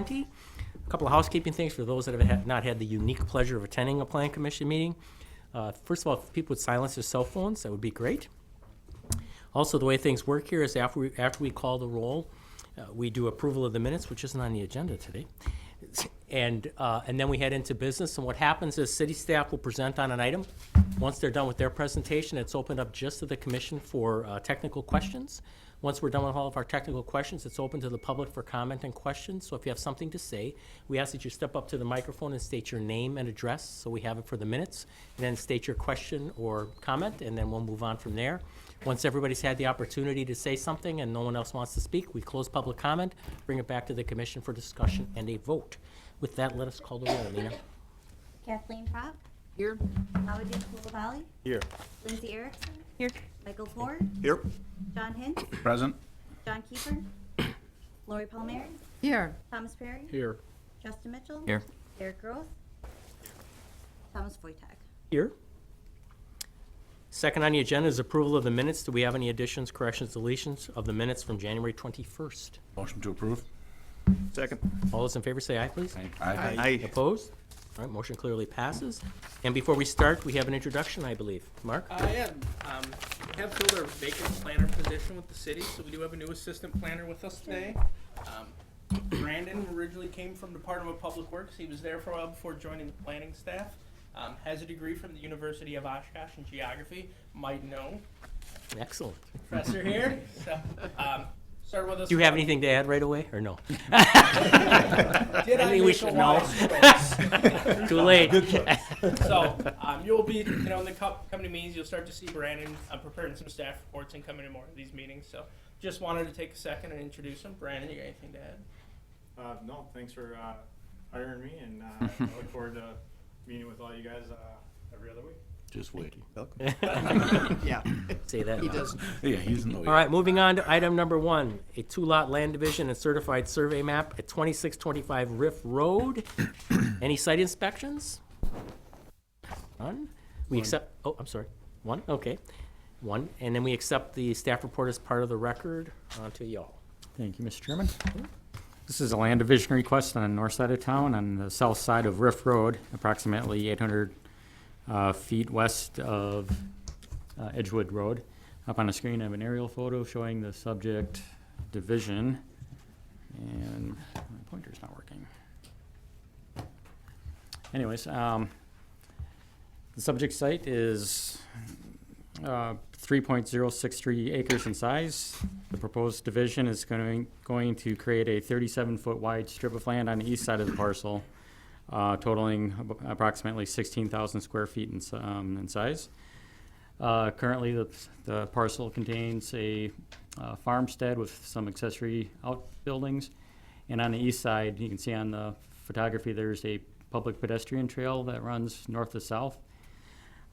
2020. A couple of housekeeping things for those that have not had the unique pleasure of attending a Plan Commission meeting. First of all, if people would silence their cell phones, that would be great. Also, the way things work here is after we call the roll, we do approval of the minutes, which isn't on the agenda today. And then we head into business, and what happens is city staff will present on an item. Once they're done with their presentation, it's opened up just to the commission for technical questions. Once we're done with all of our technical questions, it's open to the public for comment and questions. So if you have something to say, we ask that you step up to the microphone and state your name and address, so we have it for the minutes, and then state your question or comment, and then we'll move on from there. Once everybody's had the opportunity to say something and no one else wants to speak, we close public comment, bring it back to the commission for discussion and a vote. With that, let us call the roll. Nina? Kathleen Propp. Here. Howard Valley. Here. Lindsay Erickson. Here. Michael Ford. Here. John Hint. Present. John Kiefer. Lori Palmieri. Here. Thomas Perry. Here. Justin Mitchell. Here. Derek Groth. Thomas Foytag. Here. Second on the agenda is approval of the minutes. Do we have any additions, corrections, deletions of the minutes from January 21st? Motion to approve. Second. All those in favor say aye, please. Aye. Opposed? All right, motion clearly passes. And before we start, we have an introduction, I believe. Mark? Yeah, we have filled our vacant planner position with the city, so we do have a new assistant planner with us today. Brandon originally came from Department of Public Works. He was there for a while before joining the planning staff. Has a degree from the University of Oshkosh in geography. Might know. Excellent. Professor here. So, started with us. Do you have anything to add right away, or no? Did I think we should know. Too late. So you'll be, in the coming meetings, you'll start to see Brandon preparing some staff reports and coming to more of these meetings. So just wanted to take a second and introduce him. Brandon, you got anything to add? No, thanks for hiring me, and I look forward to meeting with all you guys every other week. Just wait. Yeah. Say that. He now. does. Yeah, he's no. All right, moving on to item number 1, a 2-lot land division and certified survey map at 2625 Riff Road. Any site inspections? None? We accept, oh, I'm sorry. 1, okay. 1, and then we accept the staff report as part of the record. On to y'all. Thank you, Mr. Chairman. This is a land division request on the north side of town, on the south side of Riff Road, approximately 800 feet west of Edgewood Road. Up on the screen, I have an aerial photo showing the subject division, and my pointer's not working. Anyways, the subject site is 3.063 acres in size. The proposed division is going to create a 37-foot wide strip of land on the east side of the parcel, totaling approximately 16,000 square feet in size. Currently, the parcel contains a farmstead with some accessory outbuildings, and on the east side, you can see on the photography, there's a public pedestrian trail that runs north to south.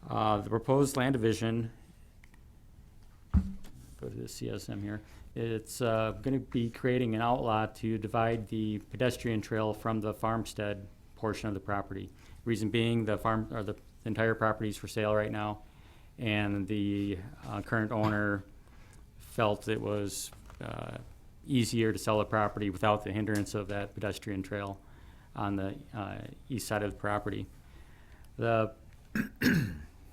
The proposed land division, go to the CSM here, it's going to be creating an outlot to divide the pedestrian trail from the farmstead portion of the property. Reason being, the entire property is for sale right now, and the current owner felt it was easier to sell the property without the hindrance of that pedestrian trail on the east side of the property. The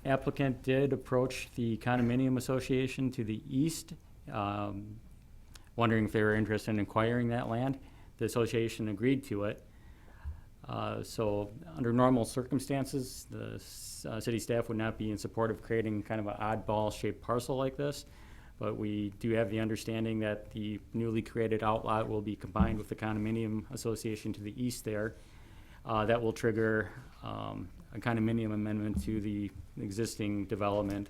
applicant did approach the condominium association to the east, wondering if they were interested in acquiring that land. The association agreed to it. So under normal circumstances, the city staff would not be in support of creating kind of an oddball shaped parcel like this, but we do have the understanding that the newly created outlot will be combined with the condominium association to the east there. That will trigger a condominium amendment to the existing development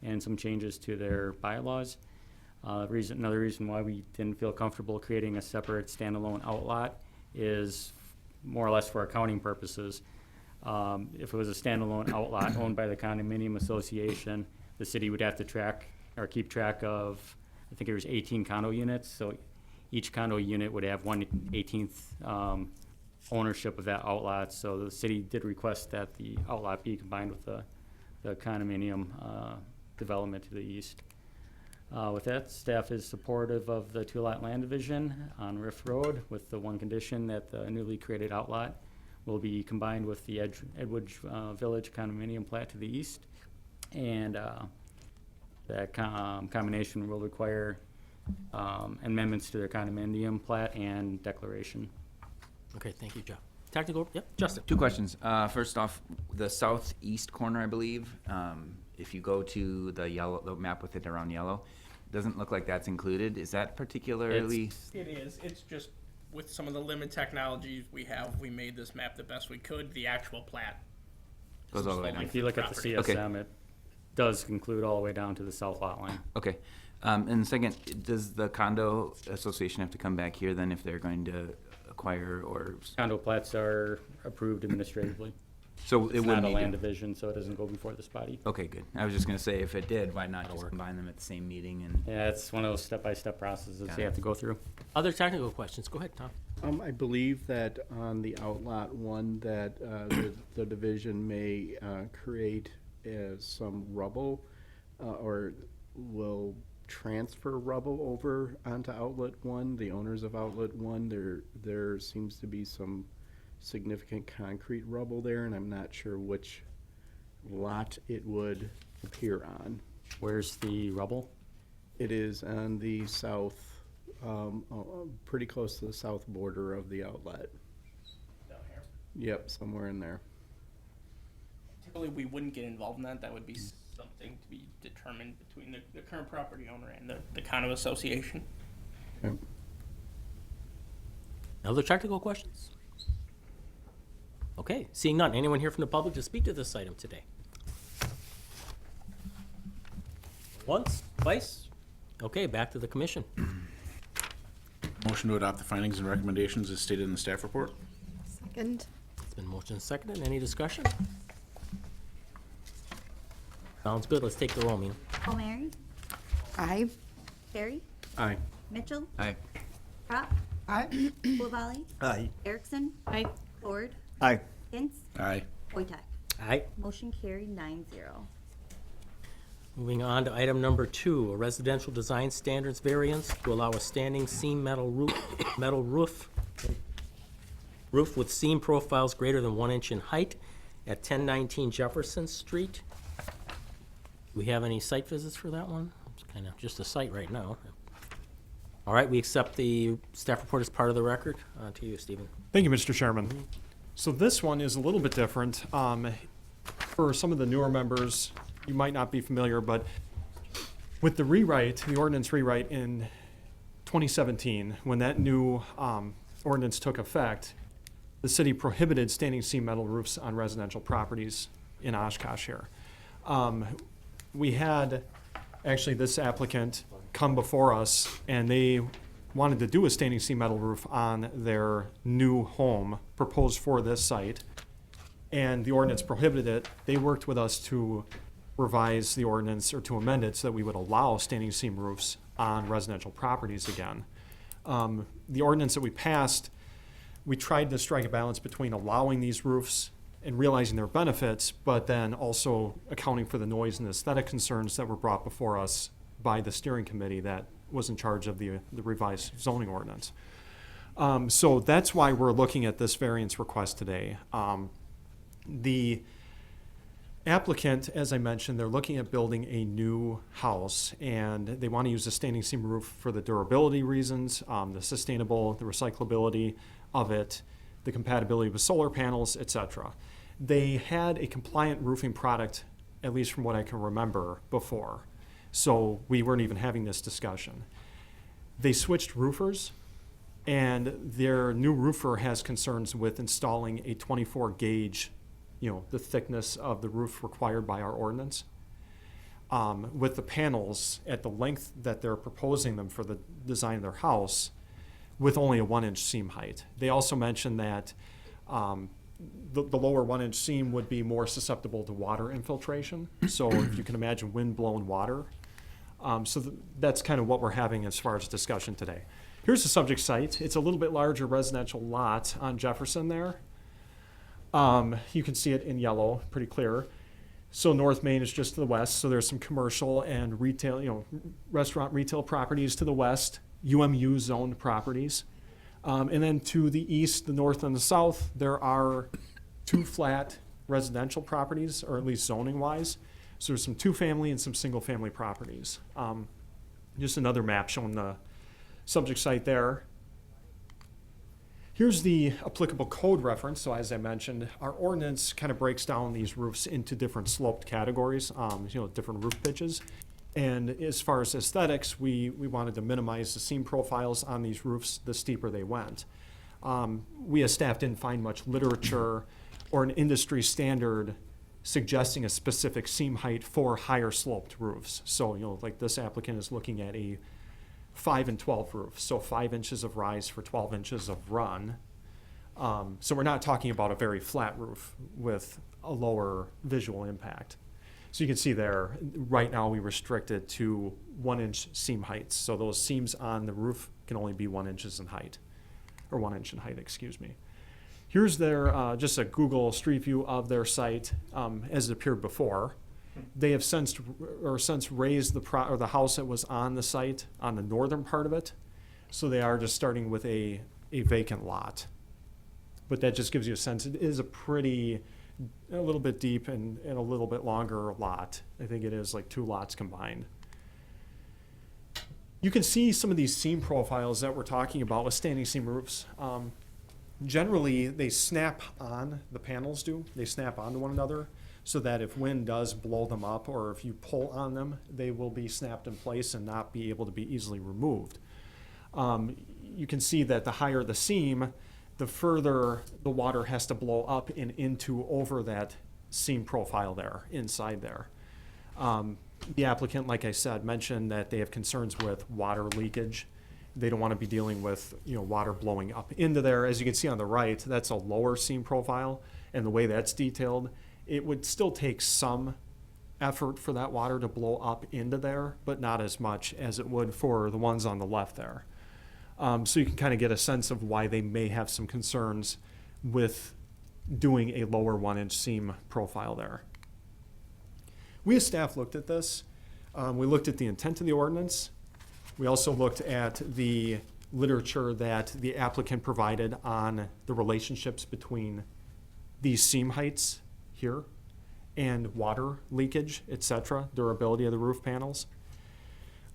and some changes to their bylaws. Another reason why we didn't feel comfortable creating a separate standalone outlot is more or less for accounting purposes. If it was a standalone outlot owned by the condominium association, the city would have to keep track of, I think it was 18 condo units, so each condo unit would have 1/18th ownership of that outlot. So the city did request that the outlot be combined with the condominium development to the east. With that, staff is supportive of the two-lot land division on Riff Road with the one condition that the newly created outlot will be combined with the Edwidge Village condominium plat to the east. And that combination will require amendments to their condominium plat and declaration. Okay, thank you, Jeff. Technical, yep, Justin. Two questions. First off, the southeast corner, I believe, if you go to the map with it around yellow, doesn't look like that's included. Is that particularly? It is. It's just with some of the limited technologies we have, we made this map the best we could. The actual plat Goes all the way Just down. If you look at the Property. Okay. CSM, it does conclude all the way down to the south lot line. Okay. And second, does the condo association have to come back here then if they're going to acquire or? Condo plats are approved administratively. So it It's wouldn't not a need land to- division, so it doesn't go before this body. Okay, good. I was just gonna say, if it did, why not just combine them at the same meeting and? Yeah, it's one of those step-by-step processes Got you it. have to go through. Other technical questions? Go ahead, Tom. I believe that on the outlot one, that the division may create some rubble or will transfer rubble over onto outlet one. The owners of outlet one, there seems to be some significant concrete rubble there, and I'm not sure which lot it would appear on. Where's the rubble? It is on the south, pretty close to the south border of the outlet. down here. Yep, somewhere in there. Typically, we wouldn't get involved in that. That would be something to be determined between the current property owner and the condo association. Okay. Other technical questions? Okay, seeing none. Anyone here from the public to speak to this item today? Once, twice? Okay, back to the commission. Motion to adopt the findings and recommendations as stated in the staff report? Second. It's been motioned and seconded. Any discussion? Sounds good. Let's take the roll, Mina. O'Meara, Aye. Terry, Aye. Mitchell, Aye. Crop, Aye. Wolverine, Aye. Erickson, Aye. Ford, Aye. Hintz, Aye. Wojtek. Aye. Motion carried 9-0. Moving on to item number 2, a residential design standards variance to allow a standing seam metal roof with seam profiles greater than 1 inch in height at 1019 Jefferson Street. Do we have any site visits for that one? It's kind of just a site right now. All right, we accept the staff report as part of the record. To you, Stephen. Thank you, Mr. Chairman. So this one is a little bit different. For some of the newer members, you might not be familiar, but with the rewrite, the ordinance rewrite in 2017, when that new ordinance took effect, the city prohibited standing seam metal roofs on residential properties in Oshkosh here. We had actually this applicant come before us, and they wanted to do a standing seam metal roof on their new home proposed for this site, and the ordinance prohibited it. They worked with us to revise the ordinance or to amend it so that we would allow standing seam roofs on residential properties again. The ordinance that we passed, we tried to strike a balance between allowing these roofs and realizing their benefits, but then also accounting for the noise and aesthetic concerns that were brought before us by the steering committee that was in charge of the revised zoning ordinance. So that's why we're looking at this variance request today. The applicant, as I mentioned, they're looking at building a new house, and they want to use a standing seam roof for the durability reasons, the sustainable, the recyclability of it, the compatibility with solar panels, etc. They had a compliant roofing product, at least from what I can remember, before. So we weren't even having this discussion. They switched roofers, and their new roofer has concerns with installing a 24 gauge, the thickness of the roof required by our ordinance. With the panels at the length that they're proposing them for the design of their house, with only a 1 inch seam height. They also mentioned that the lower 1 inch seam would be more susceptible to water infiltration. So if you can imagine wind-blown water. That's kind of what we're having as far as discussion today. Here's the subject site. It's a little bit larger residential lot on Jefferson there. You can see it in yellow, pretty clear. So North Main is just to the west, so there's some commercial and retail, restaurant retail properties to the west, UMU zoned properties. And then to the east, the north, and the south, there are 2 flat residential properties, or at least zoning wise. So there's some 2-family and some single-family properties. Just another map showing the subject site there. Here's the applicable code reference. So as I mentioned, our ordinance kind of breaks down these roofs into different sloped categories, different roof pitches. And as far as aesthetics, we wanted to minimize the seam profiles on these roofs the steeper they went. We as staff didn't find much literature or an industry standard suggesting a specific seam height for higher sloped roofs. So, like this applicant is looking at a 5 and 12 roof, so 5 inches of rise for 12 inches of run. So we're not talking about a very flat roof with a lower visual impact. So you can see there, right now we restrict it to 1-inch seam heights. So those seams on the roof can only be 1 inch in height, or 1 inch in height, excuse me. Here's their, just a Google Street View of their site as it appeared before. They have since raised the house that was on the site on the northern part of it. So they are just starting with a vacant lot. But that just gives you a sense. It is a little bit deep and a little bit longer lot. I think it is like 2 lots combined. You can see some of these seam profiles that we're talking about with standing seam roofs. Generally, they snap on, the panels do. They snap onto one another, so that if wind does blow them up or if you pull on them, they will be snapped in place and not be able to be easily removed. You can see that the higher the seam, the further the water has to blow up and into over that seam profile there, inside there. The applicant, like I said, mentioned that they have concerns with water leakage. They don't want to be dealing with water blowing up into there. As you can see on the right, that's a lower seam profile, and the way that's detailed, it would still take some effort for that water to blow up into there, but not as much as it would for the ones on the left there. So you can kind of get a sense of why they may have some concerns with doing a lower 1-inch seam profile there. We as staff looked at this. We looked at the intent of the ordinance. We also looked at the literature that the applicant provided on the relationships between these seam heights here and water leakage, etc., durability of the roof panels.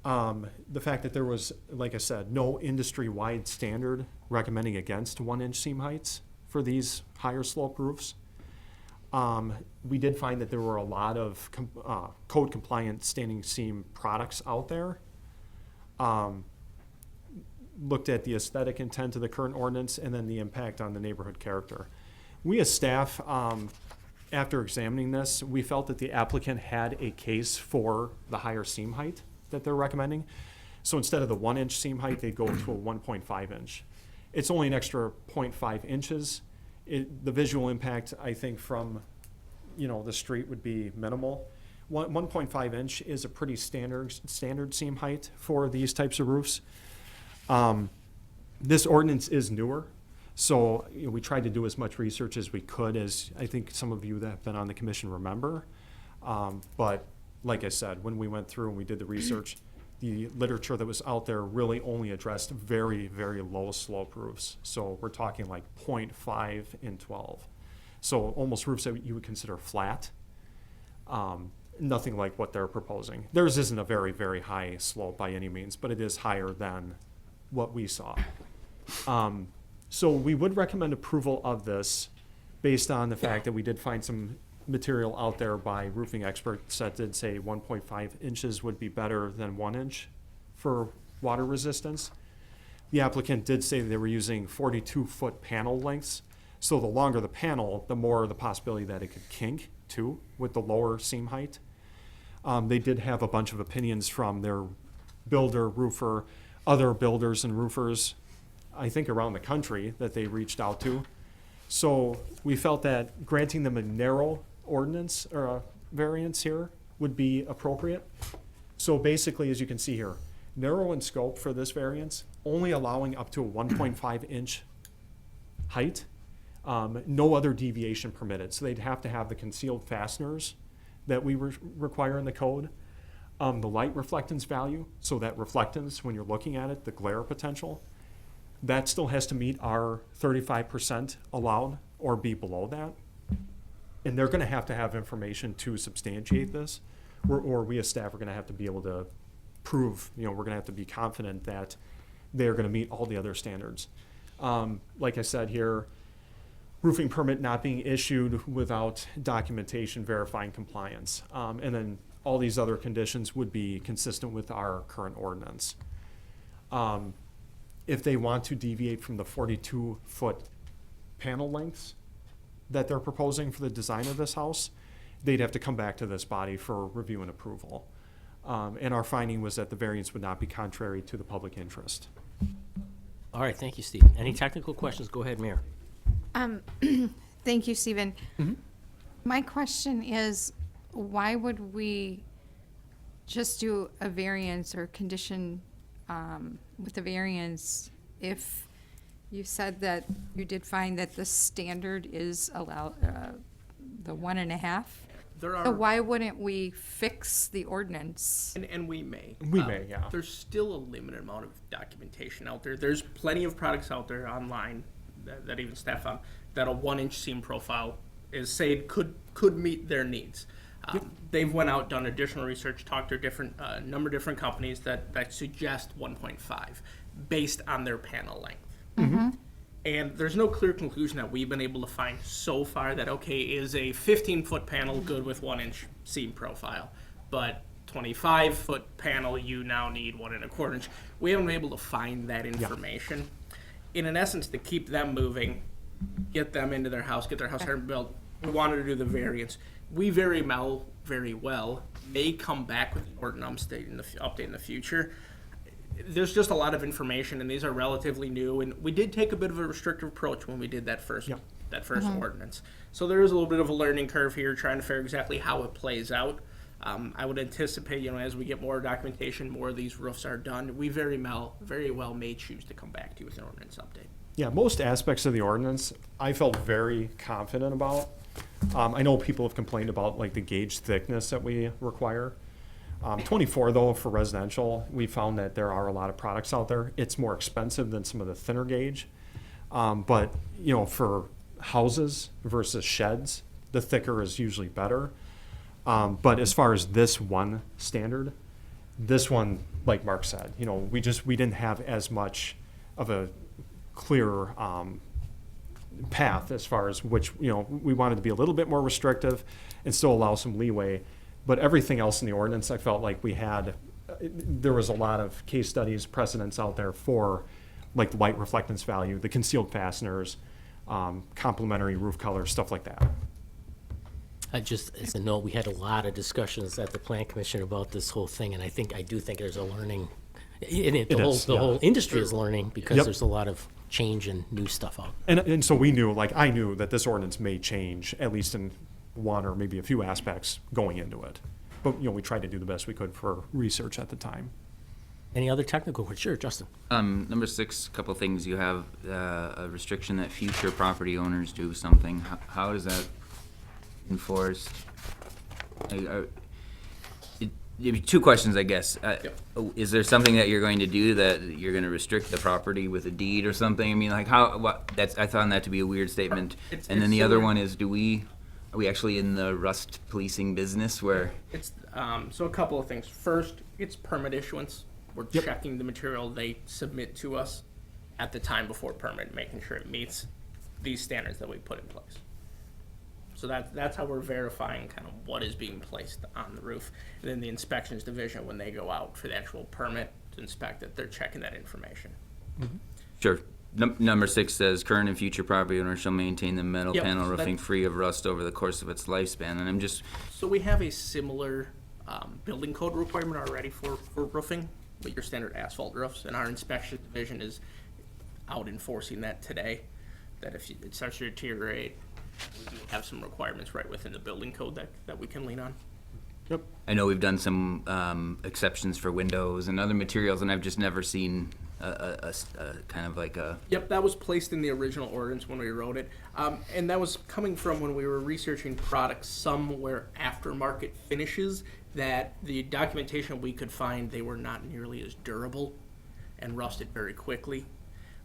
The fact that there was, like I said, no industry-wide standard recommending against 1-inch seam heights for these higher slope roofs. We did find that there were a lot of code compliant standing seam products out there. Looked at the aesthetic intent of the current ordinance and then the impact on the neighborhood character. We as staff, after examining this, we felt that the applicant had a case for the higher seam height that they're recommending. So instead of the 1-inch seam height, they'd go to a 1.5 inch. It's only an extra 0.5 inches. The visual impact, I think, from the street would be minimal. 1.5 inch is a pretty standard seam height for these types of roofs. This ordinance is newer, so we tried to do as much research as we could, as I think some of you that have been on the commission remember. But like I said, when we went through and we did the research, the literature that was out there really only addressed very, very low slope roofs. So we're talking like 0.5 and 12. So almost roofs that you would consider flat. Nothing like what they're proposing. Theirs isn't a very, very high slope by any means, but it is higher than what we saw. So we would recommend approval of this based on the fact that we did find some material out there by roofing experts that did say 1.5 inches would be better than 1 inch for water resistance. The applicant did say they were using 42-foot panel lengths. So the longer the panel, the more the possibility that it could kink too with the lower seam height. They did have a bunch of opinions from their builder, roofer, other builders and roofers, I think around the country, that they reached out to. So we felt that granting them a narrow ordinance or a variance here would be appropriate. So basically, as you can see here, narrow in scope for this variance, only allowing up to a 1.5 inch height. No other deviation permitted. So they'd have to have the concealed fasteners that we require in the code. The light reflectance value, so that reflectance, when you're looking at it, the glare potential, that still has to meet our 35% allowed or be below that. And they're gonna have to have information to substantiate this, or we as staff are gonna have to be able to prove, we're gonna have to be confident that they're gonna meet all the other standards. Like I said here, roofing permit not being issued without documentation verifying compliance. And then all these other conditions would be consistent with our current ordinance. If they want to deviate from the 42-foot panel lengths that they're proposing for the design of this house, they'd have to come back to this body for review and approval. And our finding was that the variance would not be contrary to the public interest. All right, thank you, Steve. Any technical questions? Go ahead, Mayor. Thank you, Stephen. My question is, why would we just do a variance or condition with the variance if you said that you did find that the standard is allowed, the 1.5? There So are, why wouldn't we fix the ordinance? and we may. We may, yeah. There's still a limited amount of documentation out there. There's plenty of products out there online that even staff found that a 1-inch seam profile is said could meet their needs. They've went out, done additional research, talked to a different number of different companies that suggest 1.5 based on their panel length. And there's no clear conclusion that we've been able to find so far that, okay, is a 15-foot panel good with 1-inch seam profile, but 25-foot panel, you now need 1.25 inch. We haven't been able to find that information. In an essence, to keep them moving, get them into their house, get their house built, we wanted to do the variance. We very well may come back with an ordinance update in the future. There's just a lot of information, and these are relatively new. And we did take a bit of a restrictive approach when we did that first ordinance. So there is a little bit of a learning curve here, trying to figure exactly how it plays out. I would anticipate, as we get more documentation, more of these roofs are done, we very well may choose to come back to you with an ordinance update. Yeah, most aspects of the ordinance, I felt very confident about. I know people have complained about like the gauge thickness that we require. 24 though, for residential, we found that there are a lot of products out there. It's more expensive than some of the thinner gauge. But, for houses versus sheds, the thicker is usually better. But as far as this one standard, this one, like Mark said, we didn't have as much of a clear path as far as which, we wanted to be a little bit more restrictive and still allow some leeway. But everything else in the ordinance, I felt like there was a lot of case studies, precedents out there for like the light reflectance value, the concealed fasteners, complementary roof color, stuff like that. Just as a note, we had a lot of discussions at the Plan Commission about this whole thing, and I do think there's a learning. The whole industry is learning because there's a lot of change and new stuff out. And so we knew, I knew that this ordinance may change, at least in one or maybe a few aspects going into it. But, we tried to do the best we could for research at the time. Any other technical questions? Sure, Justin. Number 6, a couple of things. You have a restriction that future property owners do something. How is that enforced? Two questions, I guess. Is there something that you're going to do that you're going to restrict the property with a deed or something? I mean, I found that to be a weird statement. And then the other one is, are we actually in the rust policing business where? It's so a couple of things. First, it's permit issuance. We're checking the material they submit to us at the time before permit, making sure it meets these standards that we put in place. So that's how we're verifying kind of what is being placed on the roof. And then the inspections division, when they go out for the actual permit to inspect it, they're checking that information. Sure. Number 6 says current and future property owners shall maintain the metal panel so roofing free of rust over the course of its lifespan. And I'm just. So we have a similar building code requirement already for roofing, with your standard asphalt roofs, and our inspection division is out enforcing that today. That if it starts to deteriorate, we do have some requirements right within the building code that we can lean on. I know we've done some exceptions for windows and other materials, and I've just never seen kind of like a, Yep, that was placed in the original ordinance when we wrote it. And that was coming from when we were researching products, some were aftermarket finishes, that the documentation we could find, they were not nearly as durable and rusted very quickly.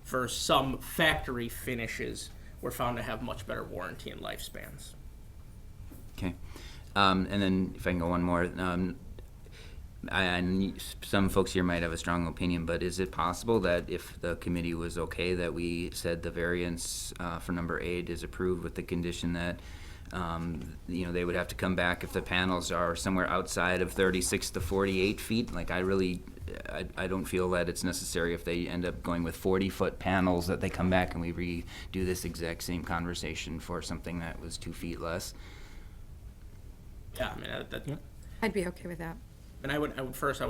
For some factory finishes were found to have much better warranty and lifespans. okay. And then if I can go one more, some folks here might have a strong opinion, but is it possible that if the committee was okay, that we said the variance for number 8 is approved with the condition that they would have to come back if the panels are somewhere outside of 36 to 48 feet? Like, I don't feel that it's necessary if they end up going with 40-foot panels that they come back and we redo this exact same conversation for something that was 2 feet less. Yeah, I mean, I'd be okay with that. and I would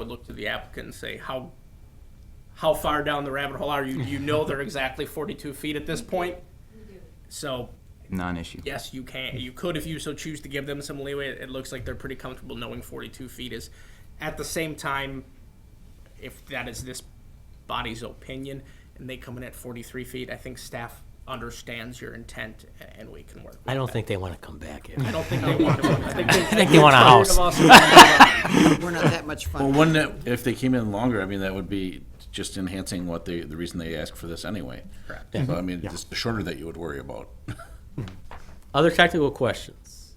look to the applicant and say, how far down the rabbit hole are you? Do you know they're exactly 42 feet at this point? So, Non-issue. yes, you can. You could, if you so choose, to give them some leeway. It looks like they're pretty comfortable knowing 42 feet is. At the same time, if that is this body's opinion and they come in at 43 feet, I think staff understands your intent and we can work with I don't that. think they want to come back here. I don't think they want to. I think they want a house. We're not that much Well, fun. wouldn't it, if they came in longer, I mean, that would be just enhancing what the reason they asked for this anyway. Correct. So, I mean, just the shorter that you would worry about. Other technical questions?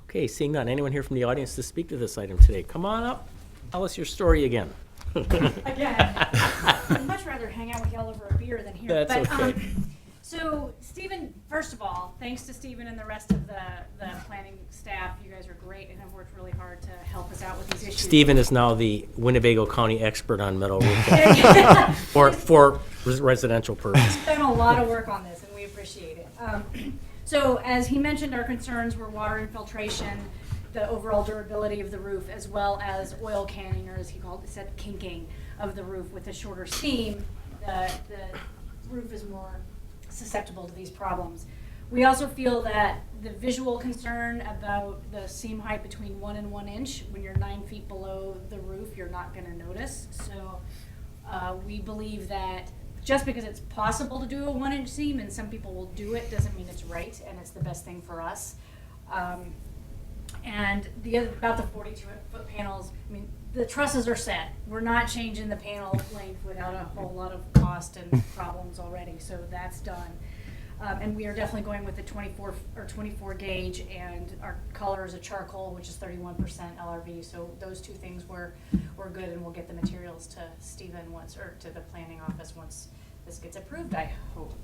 Okay, seeing none. Anyone here from the audience to speak to this item today? Come on up. Tell us your story again. Again, I'd much rather hang out with y'all over a beer than here. That's But, okay. So, Stephen, first of all, thanks to Stephen and the rest of the planning staff. You guys are great and have worked really hard to help us out with these issues. Stephen is now the Winnebago County expert on metal roofing for residential purposes. Done a lot of work on this, and we appreciate it. So, as he mentioned, our concerns were water infiltration, the overall durability of the roof, as well as oil canning, or as he said, kinking of the roof with a shorter seam. The roof is more susceptible to these problems. We also feel that the visual concern about the seam height between 1 and 1 inch, when you're 9 feet below the roof, you're not going to notice. So we believe that just because it's possible to do a 1 inch seam and some people will do it, doesn't mean it's right and it's the best thing for us. And the other, about the 42-foot panels, I mean, the trusses are set. We're not changing the panel length without a whole lot of cost and problems already, so that's done. And we are definitely going with the 24 gauge, and our color is a charcoal, which is 31% LRV. So those two things were good, and we'll get the materials to Stephen or to the planning office once this gets approved, I hope.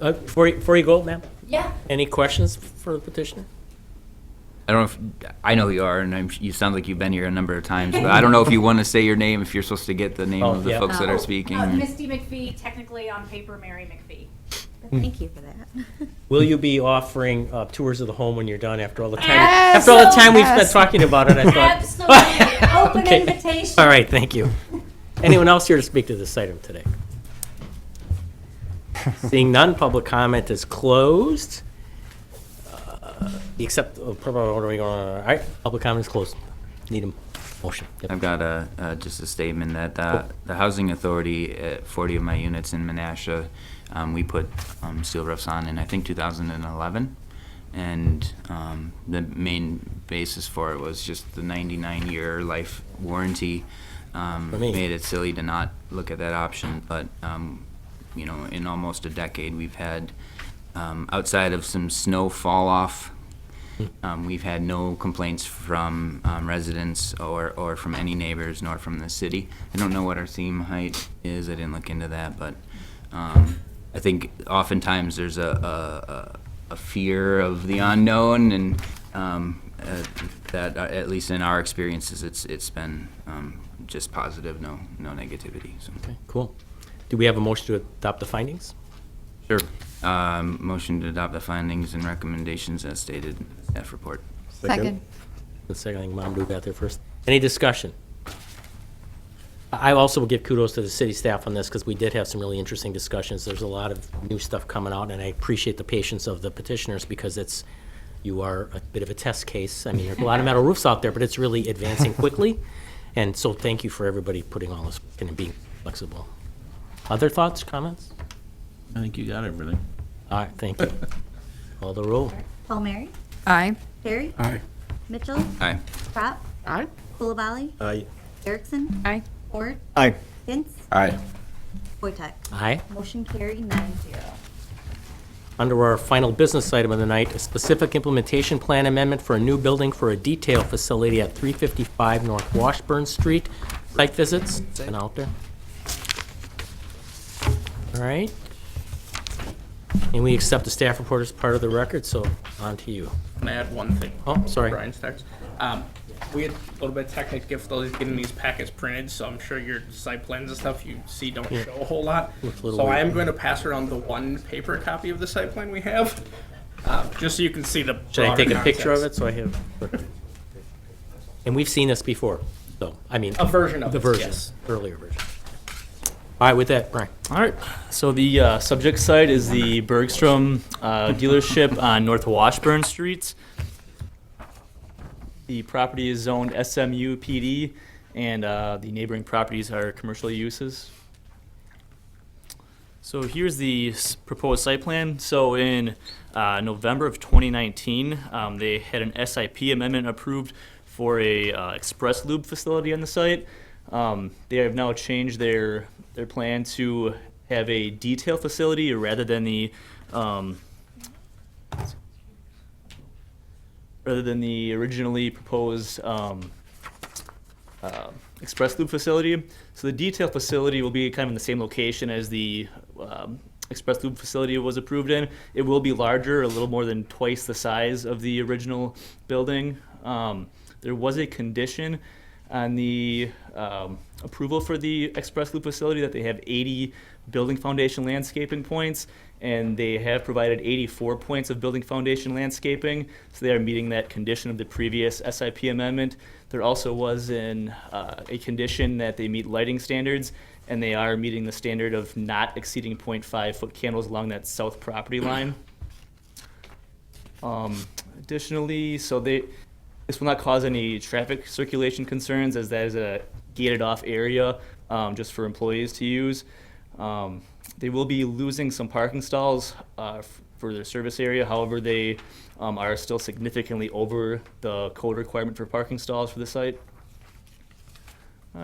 Before you go, ma'am, Yeah. any questions for the petitioner? I don't know if, I know who you are, and you sound like you've been here a number of times, but I don't know if you want to say your name, if you're supposed to get the name Oh, of the yeah. folks that are speaking. Misty McPhee, technically on paper, Mary McPhee. Thank you for that. Will you be offering tours of the home when you're done after all the time? After all the time we've spent talking about it, I thought. Absolutely. Open Okay. invitation. All right, thank you. Anyone else here to speak to this item today? Seeing none, public comment is closed. Except, all right, public comment is closed. Need a motion. Yep. I've got just a statement that the Housing Authority, at 40 of my units in Menasha, we put steel roofs on in, I think, 2011. And the main basis for it was just the 99-year life warranty. me. Made it silly to not look at that option. But, in almost a decade, we've had, outside of some snow fall off, we've had no complaints from residents or from any neighbors, nor from the city. I don't know what our seam height is. I didn't look into that, but I think oftentimes there's a fear of the unknown, and that at least in our experiences, it's been just positive, no negativity. So. Okay, cool. Do we have a motion to adopt the findings? Sure. Motion to adopt the findings and recommendations as stated in the staff report. Second. The second, I think Mom got there first. Any discussion? I also will give kudos to the city staff on this because we did have some really interesting discussions. There's a lot of new stuff coming out, and I appreciate the patience of the petitioners because you are a bit of a test case. I mean, there's a lot of metal roofs out there, but it's really advancing quickly. And so thank you for everybody putting all this in and being flexible. Other thoughts, comments? I think you got everything. All right, thank you. Call the roll. Palmieri, Aye. Perry, Aye. Mitchell, Aye. Crop, Aye. Kulabali, Aye. Erickson, Aye. Ford, Aye. Hintz, Aye. Wojtek. Aye. Motion carried 9-0. Under our final business item of the night, a specific implementation plan amendment for a new building for a detail facility at 355 North Washburn Street. Site visits, been out there. All right. And we accept the staff report as part of the record, so on to you. Can I add one thing? Oh, sorry. Brian's text. We had a little bit of technical difficulties getting these packets printed, so I'm sure your site plans and stuff you see don't show a whole lot. Looks a little So I weird. am going to pass around the one paper copy of the site plan we have, just so you can see the Should I broader take a picture of context. it so I have? And we've seen this before, so, I mean. A version of The it, version, yes. earlier version. All right, with that, Brian. All right. So the subject site is the Bergstrom dealership on North Washburn Street. The property is zoned SMU PD, and the neighboring properties are commercial uses. So here's the proposed site plan. So in November of 2019, they had an SIP amendment approved for a express lube facility on the site. They have now changed their plan to have a detail facility rather than the originally proposed express lube facility. So the detail facility will be kind of in the same location as the express lube facility was approved in. It will be larger, a little more than twice the size of the original building. There was a condition on the approval for the express loop facility that they have 80 building foundation landscaping points, and they have provided 84 points of building foundation landscaping, so they are meeting that condition of the previous SIP amendment. There also was a condition that they meet lighting standards, and they are meeting the standard of not exceeding 0.5 foot candles along that south property line. Additionally, this will not cause any traffic circulation concerns, as that is a gated off area just for employees to use. They will be losing some parking stalls for their service area. However, they are still significantly over the code requirement for parking stalls for the site.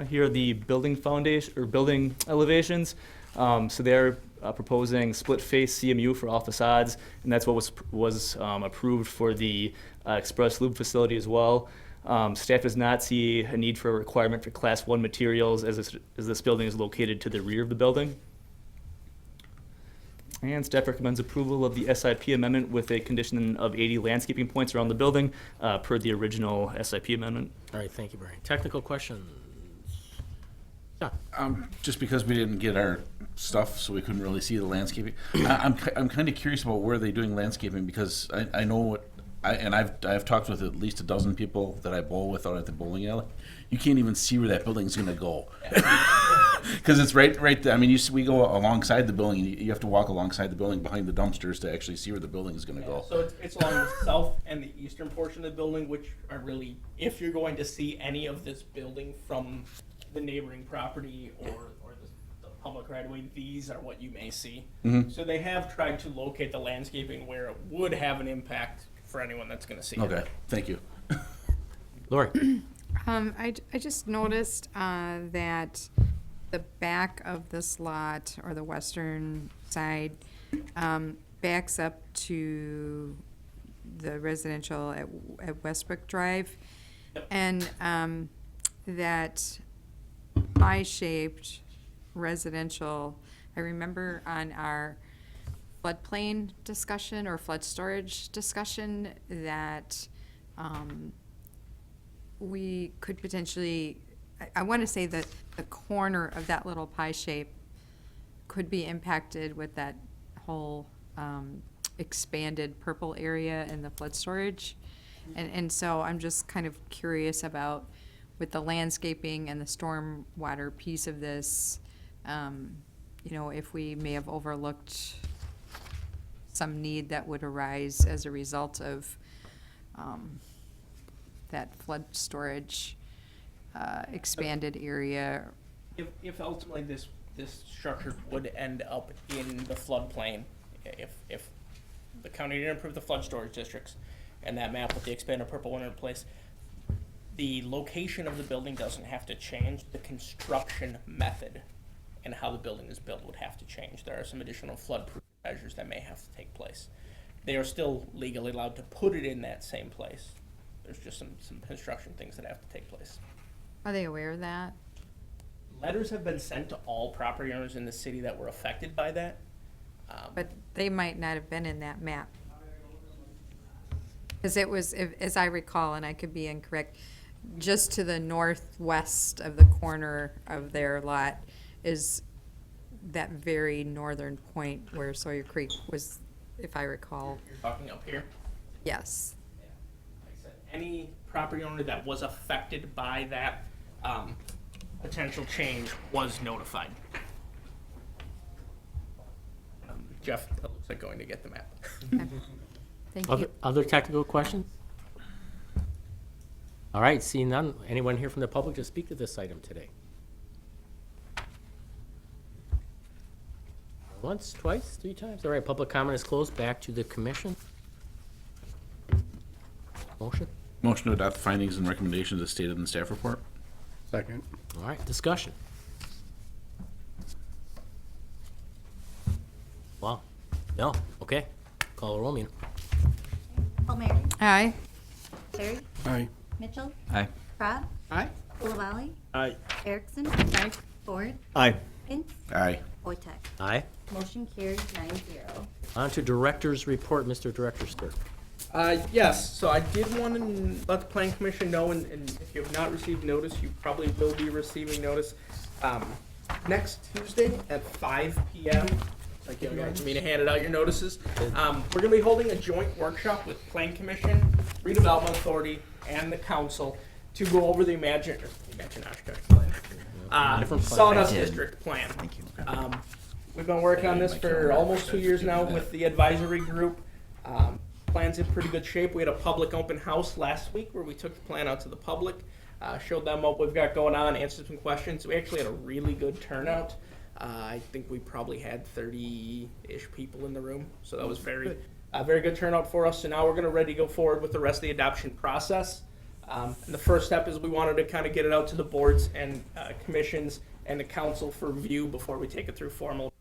Here are the building foundation or building elevations. So they're proposing split face CMU for all facades, and that's what was approved for the express lube facility as well. Staff does not see a need for a requirement for Class 1 materials as this building is located to the rear of the building. And staff recommends approval of the SIP amendment with a condition of 80 landscaping points around the building per the original SIP amendment. All right, thank you, Brian. Technical questions? Yeah. Just because we didn't get our stuff, so we couldn't really see the landscaping. I'm kind of curious about where they're doing landscaping, because I know what, I've talked with at least a dozen people that I bowl with out at the bowling alley. You can't even see where that building's gonna go, because it's right there. I mean, we go alongside the building, and you have to walk alongside the building behind the dumpsters to actually see where the building is gonna go. So it's along the south and the eastern portion of the building, which are really, if you're going to see any of this building from the neighboring property or the public right of way, these are what you may see. Mhm. So they have tried to locate the landscaping where it would have an impact for anyone that's going to see it. Okay, thank you. Lori? I just noticed that the back of this lot, or the western side, backs up to the residential at Westbrook Drive. And that pie-shaped residential, I remember on our floodplain discussion or flood storage discussion that we could potentially, I want to say that the corner of that little pie shape could be impacted with that whole expanded purple area in the flood storage. And so I'm just kind of curious about, with the landscaping and the storm water piece of this, if we may have overlooked some need that would arise as a result of that flood storage expanded area. If ultimately this structure would end up in the floodplain, if the county didn't approve the flood storage districts and that map with the expanded purple one in place, the location of the building doesn't have to change. The construction method and how the building is built would have to change. There are some additional flood-proof measures that may have to take place. They are still legally allowed to put it in that same place. There's just some construction things that have to take place. Are they aware of that? Letters have been sent to all property owners in the city that were affected by that. But they might not have been in that map. Because it was, as I recall, and I could be incorrect, just to the northwest of the corner of their lot is that very northern point where Sawyer Creek was, if I recall. You're talking up here. Yes. Like I said, any property owner that was affected by that potential change was notified. Jeff, that looks like going to get the map. Thank Other, you. other technical questions? All right, seeing none, anyone here from the public to speak to this item today? Once, twice, three times? All right, public comment is closed. Back to the commission. Motion? Motion to adopt the findings and recommendations as stated in the staff report. Second. All right, discussion. Wow. No, okay. Call a roll, Mina. Palmieri, Aye. Terry, Aye. Mitchell, Aye. Rob, Aye. Ullavali, Aye. Erickson, Ford, Aye. Hint, Aye. Wojtek. Aye. Motion carries 9-0. On to director's report, Mr. Director Sturt. Yes, so I did want to let the planning commission know, and if you have not received notice, you probably will be receiving notice. Next Tuesday at 5 p.m., like you guys for me to hand it out your notices, we're going to be holding a joint workshop with Planning Commission, Redevelopment Authority, and the council to go over the Imagine Oshkosh plan. Sawdust District plan. Thank you. We've been working on this for almost 2 years now with the advisory group. Plan's in pretty good shape. We had a public open house last week where we took the plan out to the public, showed them what we've got going on, answered some questions. We actually had a really good turnout. I think we probably had 30-ish people in the room, so that was very good turnout for us. So now we're ready to go forward with the rest of the adoption process. And the first step is we wanted to kind of get it out to the boards and commissions and the council for review before we take it through formal.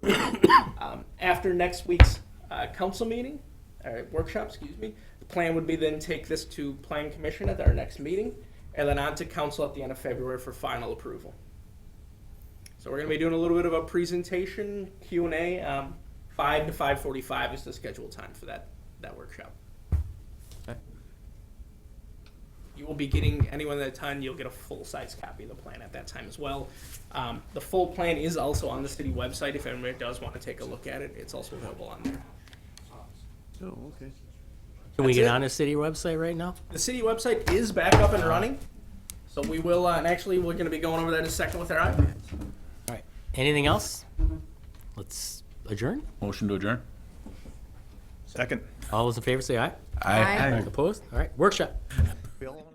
After next week's council meeting, workshop, excuse me, the plan would be then take this to Plan Commission at our next meeting, and then on to council at the end of February for final approval. So we're going to be doing a little bit of a presentation, Q&A. 5 to 5:45 is the scheduled time for that workshop. Okay. You will be getting, anyone at that time, you'll get a full-size copy of the plan at that time as well. The full plan is also on the city website. If anybody does want to take a look at it, it's also available on there. Oh, okay. Can we That's get it. on the city website right now? The city website is back up and running, so we will, and actually we're going to be going over that in a second with our iPads. All right. Anything else? Let's adjourn. Motion to adjourn. Second. All those in favor say aye. Aye. Opposed? All right, workshop. Bill?